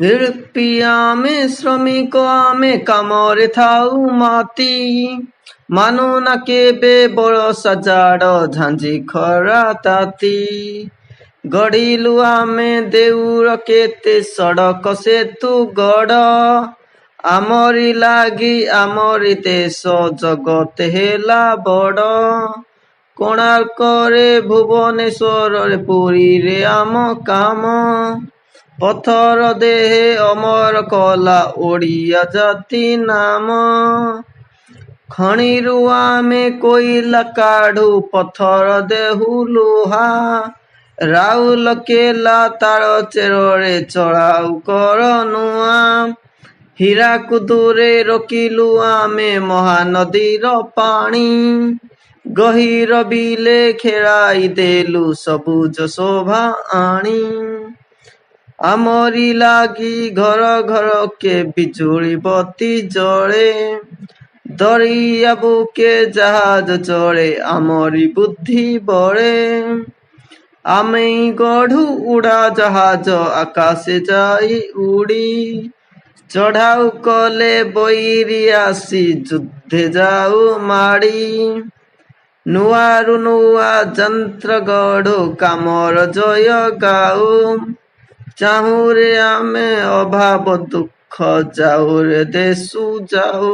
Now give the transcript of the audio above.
ଶିଳ୍ପୀ ଆମେ ଶ୍ରମିକ ଆମେ କାମରେ ଥାଉ ମାତି, ମାନୁନା କେବେ ବଳ ସଜାଡ଼ ଝାଞ୍ଜି ଖରା ତାତି। ଗଢ଼ିଲୁ ଆମେ ଦେଉଳ କେତେ ସଡ଼କ ସେତୁ ଗଡ଼, ଆମରି ଲାଗି ଆମରି ଦେଶ ଜଗତ ହେଲା ବଡ଼। କୋଣାର୍କରେ ଭୁବନେଶ୍ୱରରେ ପୁରୀରେ ଆମ କାମ, ପଥର ଦେହେ ଅମର କଲା ଓଡ଼ିଆ ଜାତି ନାମ। ଖଣିରୁ ଆମେ କୋଇଲା କାଢୁ ପଥର ଦେହୁ ଲୁହା, ରାଉରକେଲା ତାଳଚେରରେ ଚଳାଉ କର ନୂଆ। ହୀରାକୁଦରେ ରୋକିଲୁ ଆମେ ମହାନଦୀର ପାଣି, ଗହୀର ବିଲେ ଖେଳାଇ ଦେଲୁ ସବୁଜ ଶୋଭା ଆଣି। ଆମରି ଲାଗି ଘର ଘରକେ ବିଜୁଳି ବତି ଜଳେ, ଦରିଆ ବୁକେ ଜାହାଜ ଚଳେ ଆମରି ବୁଦ୍ଧି ବଳେ। ଆମେଇ ଗଢ଼ୁ ଉଡ଼ା ଜାହାଜ ଆକାଶେ ଯାଇ ଉଡ଼ି, ଚଢ଼ାଉ କଲେ ବୈରୀ ଆସି ଯୁଦ୍ଧେ ଯାଉ ମାଡ଼ି। ନୂଆରୁ ନୂଆ ଯନ୍ତ୍ର ଗଢ଼ୁ କାମର ଜୟ ଗାଉ, ଚାହୁଁରେ ଆମେ ଅଭାବ ଦୁଃଖ ଯାଉରେ ଦେଶୁ ଯାଉ।